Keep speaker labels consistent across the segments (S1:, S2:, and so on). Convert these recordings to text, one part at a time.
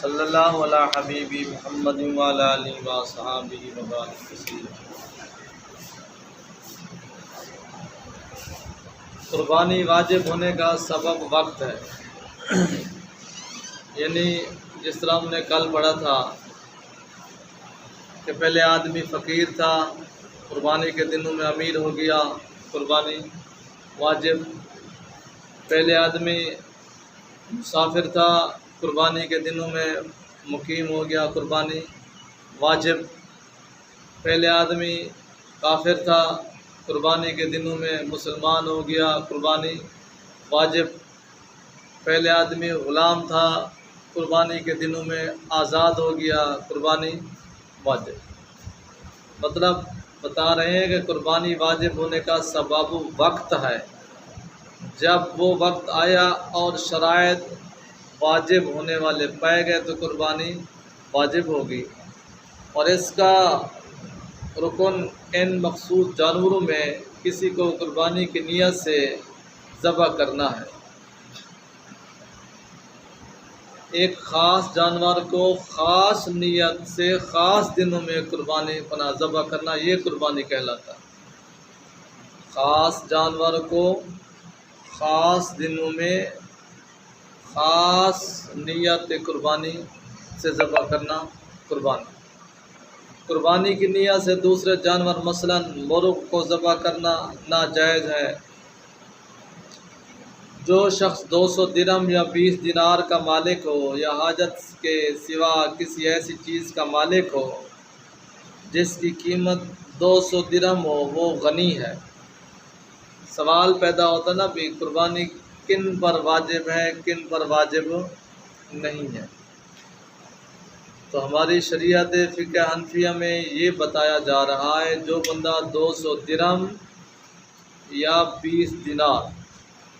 S1: صلی اللہ علی حبیبی محمد وعلی آلہ وصحبہ وبارک وسلم۔ قربانی واجب ہونے کا سبب وقت ہے، یعنی جس طرح ہم نے کل پڑھا تھا کہ پہلے آدمی فقیر تھا، قربانی کے دنوں میں امیر ہو گیا، قربانی واجب۔ پہلے آدمی مسافر تھا، قربانی کے دنوں میں مقیم ہو گیا، قربانی واجب۔ پہلے آدمی کافر تھا، قربانی کے دنوں میں مسلمان ہو گیا، قربانی واجب۔ پہلے آدمی غلام تھا، قربانی کے دنوں میں آزاد ہو گیا، قربانی واجب۔ مطلب بتا رہے ہیں کہ قربانی واجب ہونے کا سبب وقت ہے۔ جب وہ وقت آیا اور شرائط واجب ہونے والے پائے گئے تو قربانی واجب ہوگی، اور اس کا رکن ان مخصوص جانوروں میں کسی کو قربانی کی نیت سے ذبح کرنا ہے۔ ایک خاص جانور کو خاص نیت سے خاص دنوں میں قربانی پنا ذبح کرنا، یہ قربانی کہلاتا ہے۔ خاص جانور کو خاص دنوں میں خاص نیت قربانی سے ذبح کرنا قربانی۔ قربانی کی نیت سے دوسرے جانور مثلا مرغ کو ذبح کرنا ناجائز ہے۔ جو شخص 200 درہم یا 20 دینار کا مالک ہو یا حاجت کے سوا کسی ایسی چیز کا مالک ہو جس کی قیمت 200 درہم ہو، وہ غنی ہے۔ سوال پیدا ہوتا نا بھی قربانی کن پر واجب ہے، کن پر واجب نہیں ہے۔ تو ہماری شریعت فقہ حنفیہ میں یہ بتایا جا رہا ہے جو بندہ 200 درہم یا 20 دینار،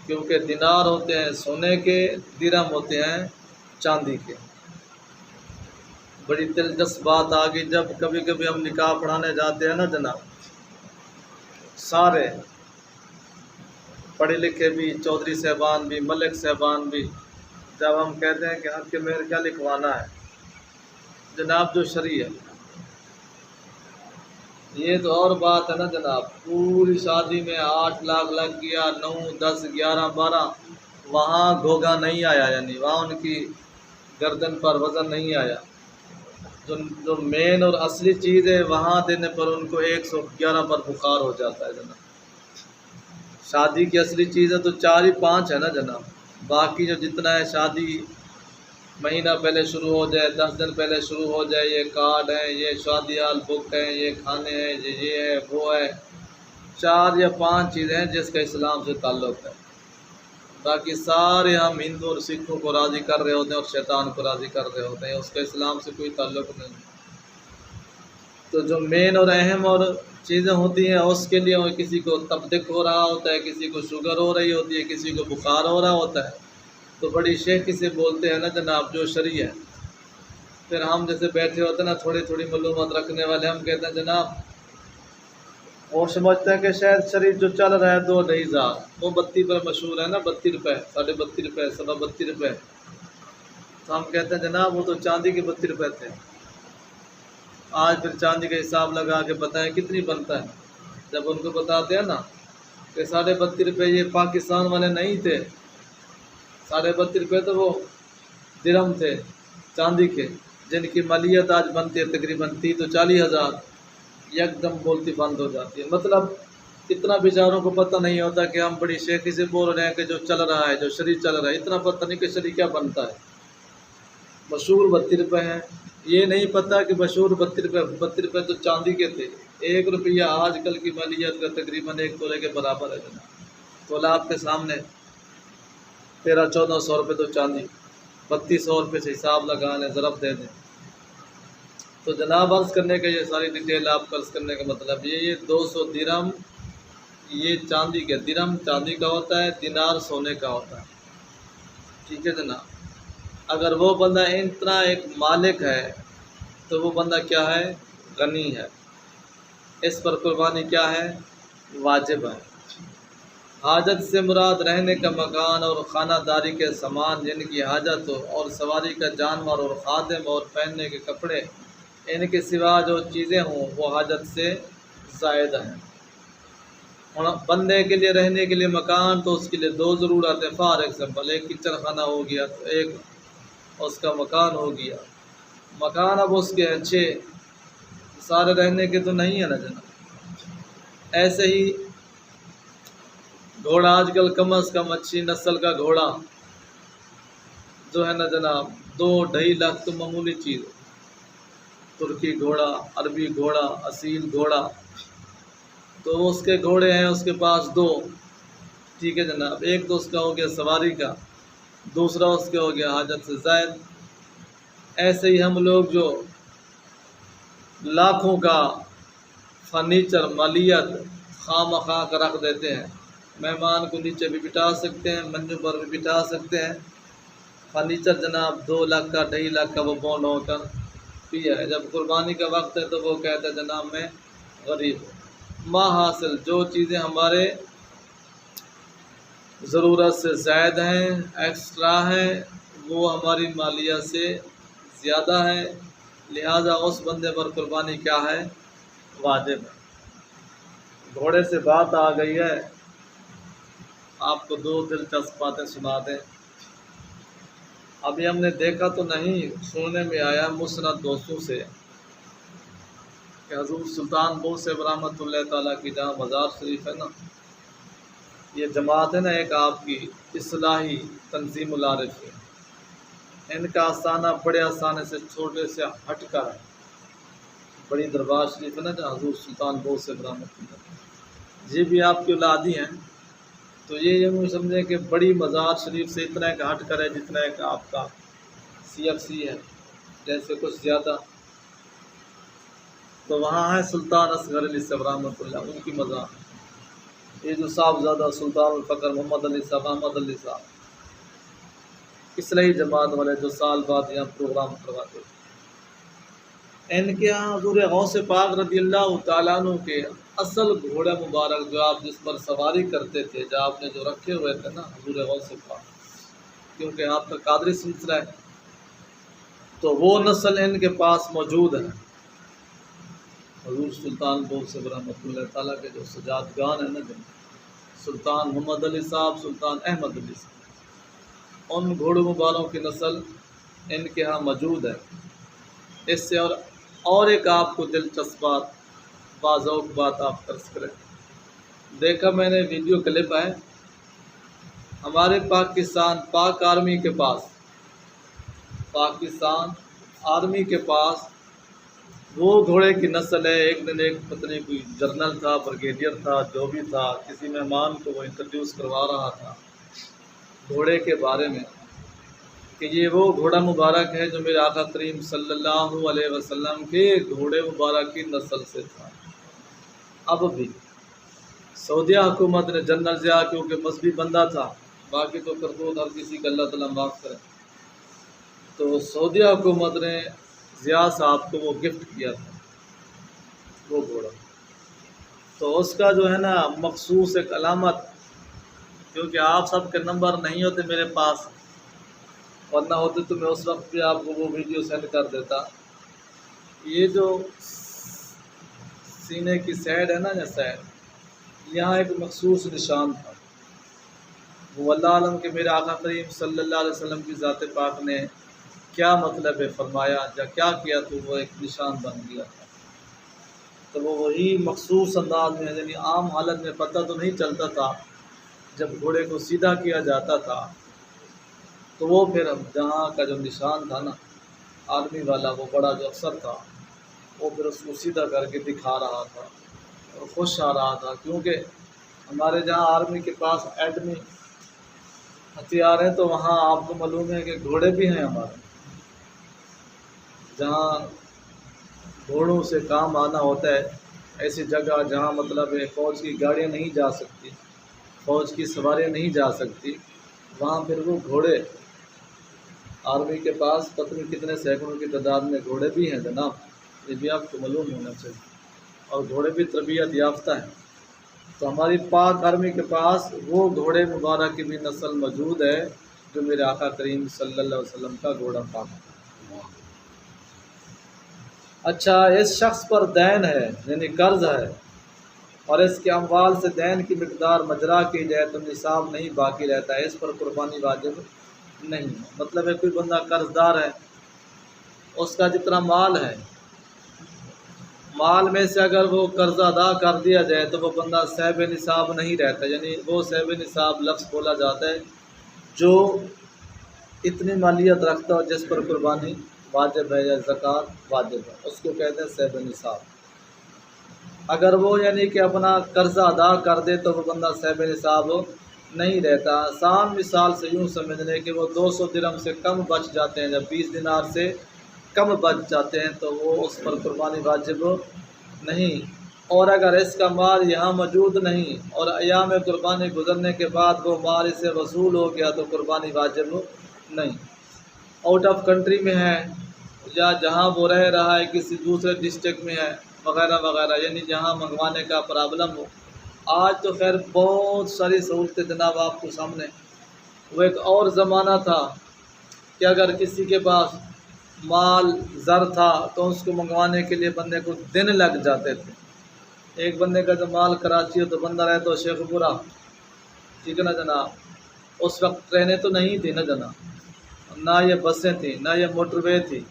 S1: کیونکہ دینار ہوتے ہیں سونے کے، درہم ہوتے ہیں چاندی کے۔ بڑی دلچسپ بات آ گئی، جب کبھی کبھی ہم نکاح پڑھانے جاتے ہیں نا جناب، سارے پڑھے لکھے بھی، چودھری صاحبان بھی، ملک صاحبان بھی، جب ہم کہتے ہیں کہ حق کے مہر کیا لکھوانا ہے جناب جو شرعی ہے، یہ تو اور بات ہے نا جناب۔ پوری شادی میں 8 لاکھ لگ گیا، 9 10 11 12، وہاں گھوگا نہیں آیا، یعنی وہاں ان کی گردن پر وزن نہیں آیا۔ جو مین اور اصلی چیز ہے وہاں دینے پر ان کو 111 پر بخار ہو جاتا ہے جناب۔ شادی کی اصلی چیز ہے تو 4 ہی 5 ہے نا جناب، باقی جو جتنا ہے شادی مہینہ پہلے شروع ہو جائے، 10 دن پہلے شروع ہو جائے، یہ کارڈ ہیں، یہ شادی ہال بک ہیں، یہ کھانے ہیں، یہ ہے وہ ہے، 4 یا 5 چیزیں ہیں جس کا اسلام سے تعلق ہے۔ باقی سارے ہم ہندو اور سکھوں کو راضی کر رہے ہوتے ہیں اور شیطان کو راضی کر رہے ہوتے ہیں، اس کا اسلام سے کوئی تعلق نہیں۔ تو جو مین اور اہم اور چیزیں ہوتی ہیں اس کے لیے کسی کو تبدک ہو رہا ہوتا ہے، کسی کو شوگر ہو رہی ہوتی ہے، کسی کو بخار ہو رہا ہوتا ہے، تو بڑی شیخی سے بولتے ہیں نا جناب جو شرعی ہے۔ پھر ہم جیسے بیٹھے ہوتے ہیں نا تھوڑی تھوڑی معلومات رکھنے والے، ہم کہتے ہیں جناب وہ سمجھتے ہیں کہ شاید شریف جو چل رہا ہے 2 ہزار، وہ 32 پر مشہور ہے نا، 32 روپے، 32.5 روپے، 32 روپے، تو ہم کہتے ہیں جناب وہ تو چاندی کے 32 روپے تھے۔ آج پھر چاندی کا حساب لگا کے بتائیں کتنی بنتا ہے، جب ان کو بتاتے ہیں نا کہ 32.5 روپے، یہ پاکستان والے نہیں تھے، 32.5 روپے تو وہ درہم تھے چاندی کے، جن کی مالیت آج بنتی ہے تقریباً 30 تو 40,000، یک دم بولتی بند ہو جاتی ہے۔ مطلب اتنا بیچاروں کو پتہ نہیں ہوتا کہ ہم بڑی شیخی سے بول رہے ہیں کہ جو چل رہا ہے، جو شرعی چل رہا ہے، اتنا پتہ نہیں کہ شرعی کیا بنتا ہے۔ مشہور 32 روپے ہیں، یہ نہیں پتہ کہ مشہور 32 روپے تو چاندی کے تھے۔ 1 روپیہ آج کل کی مالیت کا تقریباً 1 تولے کے برابر ہے جناب۔ تولہ آپ کے سامنے 1300-1400 روپے تو چاندی، 3200 روپے سے حساب لگا لیں، ضرب دے دیں۔ تو جناب عرض کرنے کا یہ ساری ڈیٹیل آپ کو عرض کرنے کا مطلب یہ 200 درہم یہ چاندی کے، درہم چاندی کا ہوتا ہے، دینار سونے کا ہوتا ہے، ٹھیک ہے جناب۔ اگر وہ بندہ اتنا ایک مالک ہے تو وہ بندہ کیا ہے؟ غنی ہے، اس پر قربانی کیا ہے؟ واجب ہے۔ حاجت سے مراد رہنے کا مکان اور خانہ داری کے سامان جن کی حاجت ہو، اور سواری کا جانور اور خادم اور پہننے کے کپڑے، ان کے سوا جو چیزیں ہوں وہ حاجت سے زائد ہیں۔ اور بندے کے لیے رہنے کے لیے مکان تو اس کے لیے دو ضرورت ہے، فار ایگزامپل ایک کچن خانہ ہو گیا تو ایک اس کا مکان ہو گیا۔ مکان اب اس کے اچھے سارے رہنے کے تو نہیں ہے نا جناب۔ ایسے ہی گھوڑا آج کل کم از کم اچھی نسل کا گھوڑا جو ہے نا جناب 2-2.5 لاکھ تو معمولی چیز ہے۔ ترکی گھوڑا، عربی گھوڑا، اصیل گھوڑا، تو اس کے گھوڑے ہیں اس کے پاس 2، ٹھیک ہے جناب۔ ایک تو اس کا ہو گیا سواری کا، دوسرا اس کے ہو گیا حاجت سے زائد۔ ایسے ہی ہم لوگ جو لاکھوں کا فرنیچر مالیت خواہ مخواہ کا رکھ دیتے ہیں، مہمان کو نیچے بھی بٹھا سکتے ہیں، منجوں پر بھی بٹھا سکتے ہیں، فرنیچر جناب 2 لاکھ کا 2.5 لاکھ کا وہ بون ہو کر پیا ہے۔ جب قربانی کا وقت ہے تو وہ کہتا ہے جناب میں غریب ہوں۔ ما حاصل جو چیزیں ہمارے ضرورت سے زائد ہیں، ایکسٹرا ہیں، وہ ہماری مالیت سے زیادہ ہے، لہذا اس بندے پر قربانی کیا ہے؟ واجب ہے۔ گھوڑے سے بات آ گئی ہے، آپ کو 2 دلچسپ باتیں سنا دیں۔ ابھی ہم نے دیکھا تو نہیں، سننے میں آیا مسند دوستوں سے کہ حضور سلطان بہت سے رحمۃ اللہ تعالیٰ کی جہاں مزار شریف ہے نا، یہ جماعت ہے نا ایک آپ کی اصلاحی تنظیم العارف ہے، ان کا آستانہ بڑے آستانے سے چھوٹے سے ہٹ کر ہے، بڑی دربار شریف ہے نا جہاں حضور سلطان بہت سے رحمۃ اللہ یہ بھی آپ کی اولادی ہیں، تو یہ یوں سمجھیں کہ بڑی مزار شریف سے اتنا ایک ہٹ کر ہے جتنا ایک آپ کا CFC ہے، جیسے کچھ زیادہ، تو وہاں ہے سلطان اصغر علی صاحب رحمۃ اللہ، ان کی مزار۔ یہ جو صاحبزادہ سلطان الفقر محمد علی صاحب، احمد علی صاحب، اصلاحی جماعت والے جو سال بعد یہاں پروگرام کرواتے تھے، ان کے یہاں حضور غوث پاک رضی اللہ تعالیٰ عنہ کے اصل گھوڑے مبارک جو آپ جس پر سواری کرتے تھے، جو آپ نے جو رکھے ہوئے تھے نا حضور غوث پاک، کیونکہ آپ کا قادری سلسلہ ہے تو وہ نسل ان کے پاس موجود ہے۔ حضور سلطان بہت سے رحمۃ اللہ تعالیٰ کے جو سجادگان ہیں نا، جو سلطان محمد علی صاحب، سلطان احمد علی صاحب، ان گھوڑوں مبارکوں کی نسل ان کے ہاں موجود ہے۔ اس سے اور ایک آپ کو دلچسپ بات، بازوق بات آپ کر سکتے، دیکھا میں نے ویڈیو کلپ ہے، ہمارے پاکستان پاک آرمی کے پاس، پاکستان آرمی کے پاس وہ گھوڑے کی نسل ہے۔ ایک دن ایک پتنی کوئی جرنل تھا، بریگیڈیئر تھا، جو بھی تھا، کسی مہمان کو وہ انٹروڈیوس کروا رہا تھا گھوڑے کے بارے میں کہ یہ وہ گھوڑا مبارک ہے جو میرے آقا کریم صلی اللہ علیہ وسلم کے گھوڑے مبارک کی نسل سے تھا۔ اب بھی سعودیہ حکومت نے جنرل ضیاء کیونکہ مذہبی بندہ تھا، باقی تو کرتوت ہر کسی کا اللہ تعالیٰ معاف کرے، تو سعودیہ حکومت نے ضیاء صاحب کو وہ گفٹ کیا تھا وہ گھوڑا، تو اس کا جو ہے نا مخصوص ایک علامت، کیونکہ آپ سب کے نمبر نہیں ہوتے میرے پاس، ورنہ ہوتے تو میں اس وقت بھی آپ کو وہ ویڈیو سینڈ کر دیتا۔ یہ جو سینے کی سائڈ ہے نا، یا سائڈ، یہاں ایک مخصوص نشان تھا، وہ اللہ عالم کے میرے آقا کریم صلی اللہ علیہ وسلم کی ذات پاک نے کیا مطلب ہے فرمایا یا کیا کیا، تو وہ ایک نشان بن گیا تھا۔ تو وہ وہی مخصوص انداز میں، یعنی عام حالت میں پتہ تو نہیں چلتا تھا، جب گھوڑے کو سیدھا کیا جاتا تھا تو وہ پھر جہاں کا جو نشان تھا نا آرمی والا، وہ بڑا جو افسر تھا، وہ پھر اس کو سیدھا کر کے دکھا رہا تھا اور خوش آ رہا تھا، کیونکہ ہمارے جہاں آرمی کے پاس ایٹمی ہتھیار ہیں تو وہاں آپ کو معلوم ہے کہ گھوڑے بھی ہیں ہمارے، جہاں گھوڑوں سے کام آنا ہوتا ہے، ایسی جگہ جہاں مطلب فوج کی گاڑیاں نہیں جا سکتی، فوج کی سواریاں نہیں جا سکتی، وہاں پھر وہ گھوڑے آرمی کے پاس پتہ نہیں کتنے سینکڑوں کی تعداد میں گھوڑے بھی ہیں جناب، یہ بھی آپ کو معلوم ہونا چاہیے، اور گھوڑے بھی تربیت یافتہ ہیں۔ تو ہماری پاک آرمی کے پاس وہ گھوڑے مبارک کی بھی نسل موجود ہے جو میرے آقا کریم صلی اللہ علیہ وسلم کا گھوڑا پاک ہے۔ اچھا، اس شخص پر دین ہے یعنی قرض ہے اور اس کے اموال سے دین کی مقدار مجرا کی جائے تو نصاب نہیں باقی رہتا ہے، اس پر قربانی واجب نہیں۔ مطلب ہے کوئی بندہ قرض دار ہے، اس کا جتنا مال ہے، مال میں سے اگر وہ قرض ادا کر دیا جائے تو وہ بندہ صاحب نصاب نہیں رہتا، یعنی وہ صاحب نصاب لفظ بولا جاتا ہے جو اتنی مالیت رکھتا ہو جس پر قربانی واجب ہے یا زکوٰۃ واجب ہے، اس کو کہتے ہیں صاحب نصاب۔ اگر وہ یعنی کہ اپنا قرضہ ادا کر دے تو وہ بندہ صاحب نصاب نہیں رہتا۔ آسان مثال سے یوں سمجھ لیں کہ وہ 200 درہم سے کم بچ جاتے ہیں، جب 20 دینار سے کم بچ جاتے ہیں تو وہ اس پر قربانی واجب نہیں۔ اور اگر اس کا مال یہاں موجود نہیں اور ایام قربانی گزرنے کے بعد وہ مال سے وصول ہو گیا تو قربانی واجب نہیں۔ آؤٹ آف کنٹری میں ہے یا جہاں وہ رہ رہا ہے کسی دوسرے ڈسٹرکٹ میں ہے وغیرہ وغیرہ، یعنی جہاں منگوانے کا پرابلم ہو۔ آج تو خیر بہت ساری سہولتیں جناب آپ کو سامنے۔ وہ ایک اور زمانہ تھا کہ اگر کسی کے پاس مال زر تھا تو اس کو منگوانے کے لیے بندے کو دن لگ جاتے تھے۔ ایک بندے کا جو مال کراچی ہو تو بندہ رہے تو شیخ پورہ، ٹھیک ہے نا جناب۔ اس وقت ٹرینیں تو نہیں تھی نا جناب، نہ یہ بسیں تھیں، نہ یہ موٹر وے تھی۔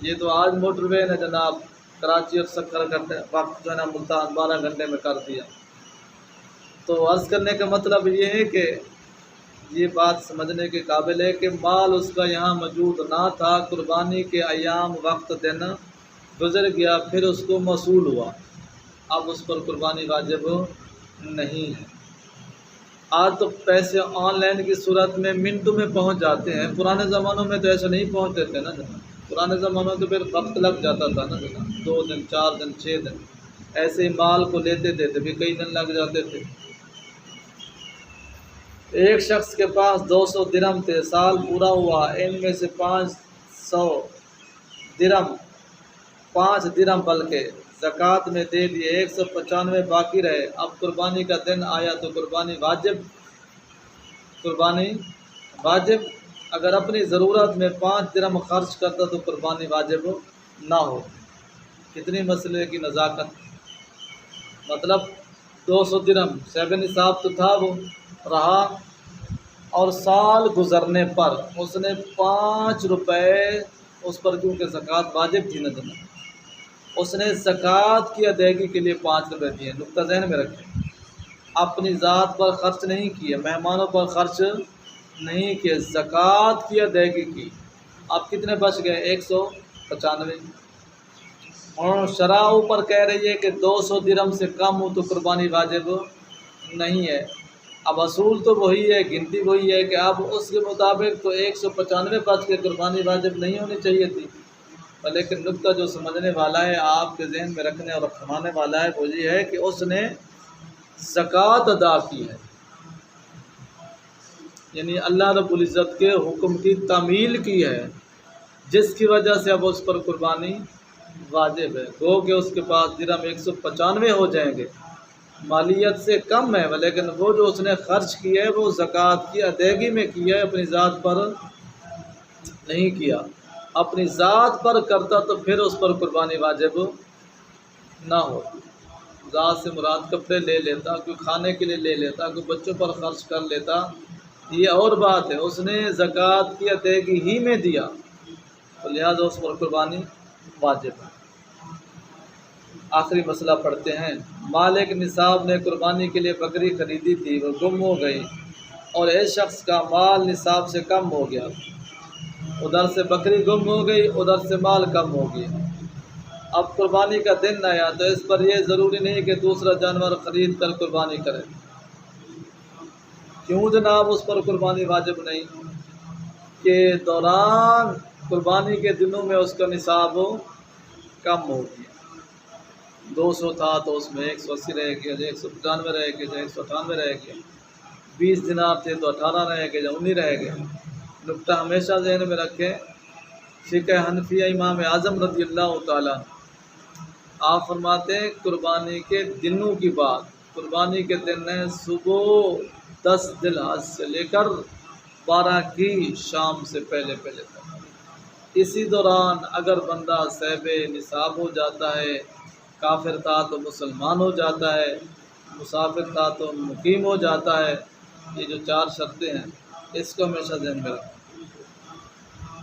S1: یہ تو آج موٹر وے نے جناب کراچی اور سکر کرتے وقت جو ہے نا ملتان 12 گھنٹے میں کر دیا۔ تو عرض کرنے کا مطلب یہ ہے کہ یہ بات سمجھنے کے قابل ہے کہ مال اس کا یہاں موجود نہ تھا، قربانی کے ایام وقت دن گزر گیا، پھر اس کو موصول ہوا، اب اس پر قربانی واجب نہیں ہے۔ آج تو پیسے آن لائن کی صورت میں منٹوں میں پہنچ جاتے ہیں، پرانے زمانوں میں تو ایسے نہیں پہنچتے تھے نا جناب۔ پرانے زمانوں تو پھر وقت لگ جاتا تھا نا جناب، 2 دن 4 دن 6 دن ایسے ہی مال کو لیتے تھے تو بھی کئی دن لگ جاتے تھے۔ ایک شخص کے پاس 200 درہم تھے، سال پورا ہوا، ان میں سے 500 درہم 5 درہم بلکہ زکوٰۃ میں دے دیے، 195 باقی رہے۔ اب قربانی کا دن آیا تو قربانی واجب اگر اپنی ضرورت میں 5 درہم خرچ کرتا تو قربانی واجب نہ ہو۔ کتنی مسئلے کی نزاکت، مطلب 200 درہم صاحب نصاب تو تھا وہ رہا، اور سال گزرنے پر اس نے 5 روپے اس پر، کیونکہ زکوٰۃ واجب تھی نہ جناب، اس نے زکوٰۃ کی ادائیگی کے لیے 5 روپے دیے۔ نقطہ ذہن میں رکھیں، اپنی ذات پر خرچ نہیں کیے، مہمانوں پر خرچ نہیں کیے، زکوٰۃ کی ادائیگی کی۔ اب کتنے بچ گئے؟ 195۔ اور شرع اوپر کہہ رہی ہے کہ 200 درہم سے کم ہو تو قربانی واجب نہیں ہے۔ اب اصول تو وہی ہے، گنتی وہی ہے کہ اب اس کے مطابق تو 195 بچ کے قربانی واجب نہیں ہونی چاہیے تھی، لیکن نقطہ جو سمجھنے والا ہے، آپ کے ذہن میں رکھنے اور رکھوانے والا ہے، وہ یہ ہے کہ اس نے زکوٰۃ ادا کی ہے، یعنی اللہ رب العزت کے حکم کی تعمیل کی ہے، جس کی وجہ سے اب اس پر قربانی واجب ہے۔ گو کہ اس کے پاس درہم 195 ہو جائیں گے، مالیت سے کم ہے، لیکن وہ جو اس نے خرچ کی ہے وہ زکوٰۃ کی ادائیگی میں کی ہے، اپنی ذات پر نہیں کیا۔ اپنی ذات پر کرتا تو پھر اس پر قربانی واجب نہ ہو۔ ذات سے مراد کپڑے لے لیتا، کوئی کھانے کے لیے لے لیتا، کوئی بچوں پر خرچ کر لیتا، یہ اور بات ہے، اس نے زکوٰۃ کی ادائیگی ہی میں دیا تو لہٰذا اس پر قربانی واجب ہے۔ آخری مسئلہ پڑھتے ہیں۔ مالک نصاب نے قربانی کے لیے بکری خریدی تھی، وہ گم ہو گئی، اور اس شخص کا مال نصاب سے کم ہو گیا، ادھر سے بکری گم ہو گئی، ادھر سے مال کم ہو گیا۔ اب قربانی کا دن آیا تو اس پر یہ ضروری نہیں کہ دوسرا جانور خرید کر قربانی کرے۔ کیوں جناب اس پر قربانی واجب نہیں؟ کہ دوران قربانی کے دنوں میں اس کا نصاب کم ہو گیا، 200 تھا تو اس میں 180 رہ گیا، 195 رہ گیا، 198 رہ گیا، 20 دینار تھے تو 18 رہ گئے، 19 رہ گئے۔ نقطہ ہمیشہ ذہن میں رکھیں، فقہ حنفیہ امام اعظم رضی اللہ تعالیٰ آپ فرماتے ہیں قربانی کے دنوں کی بات، قربانی کے دن ہے صبح 10 ذی الحج سے لے کر 12 کی شام سے پہلے پہلے تک۔ اسی دوران اگر بندہ صاحب نصاب ہو جاتا ہے، کافر تھا تو مسلمان ہو جاتا ہے، مسافر تھا تو مقیم ہو جاتا ہے، یہ جو 4 شرطیں ہیں اس کو ہمیشہ ذہن میں رکھیں۔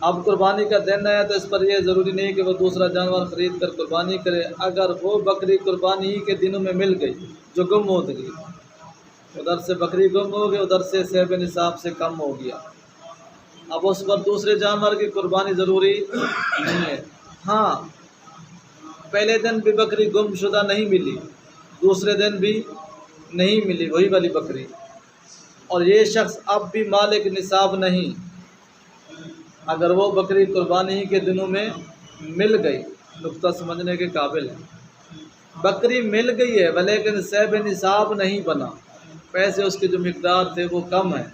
S1: اب قربانی کا دن ہے تو اس پر یہ ضروری نہیں کہ وہ دوسرا جانور خرید کر قربانی کرے۔ اگر وہ بکری قربانی ہی کے دنوں میں مل گئی جو گم ہو گئی، ادھر سے بکری گم ہو گئی، ادھر سے صاحب نصاب سے کم ہو گیا، اب اس پر دوسرے جانور کی قربانی ضروری نہیں ہے۔ ہاں، پہلے دن بھی بکری گم شدہ نہیں ملی، دوسرے دن بھی نہیں ملی وہی والی بکری، اور یہ شخص اب بھی مالک نصاب نہیں، اگر وہ بکری قربانی کے دنوں میں مل گئی، نقطہ سمجھنے کے قابل ہے۔ بکری مل گئی ہے لیکن صاحب نصاب نہیں بنا، پیسے اس کے جو مقدار تھے وہ کم ہے،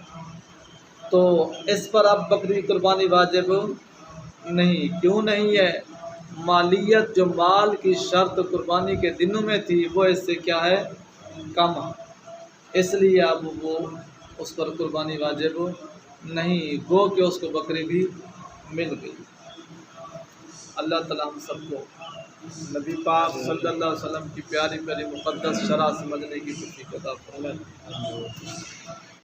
S1: تو اس پر اب بکری قربانی واجب نہیں۔ کیوں نہیں ہے؟ مالیت جو مال کی شرط قربانی کے دنوں میں تھی وہ اس سے کیا ہے؟ کم ہے، اس لیے اب وہ اس پر قربانی واجب نہیں، گو کہ اس کو بکری بھی مل گئی۔ اللہ تعالیٰ ہم سب کو نبی پاک صلی اللہ علیہ وسلم کی پیاری پیاری مقدس شرع سمجھنے کی توفیق عطا فرمائے۔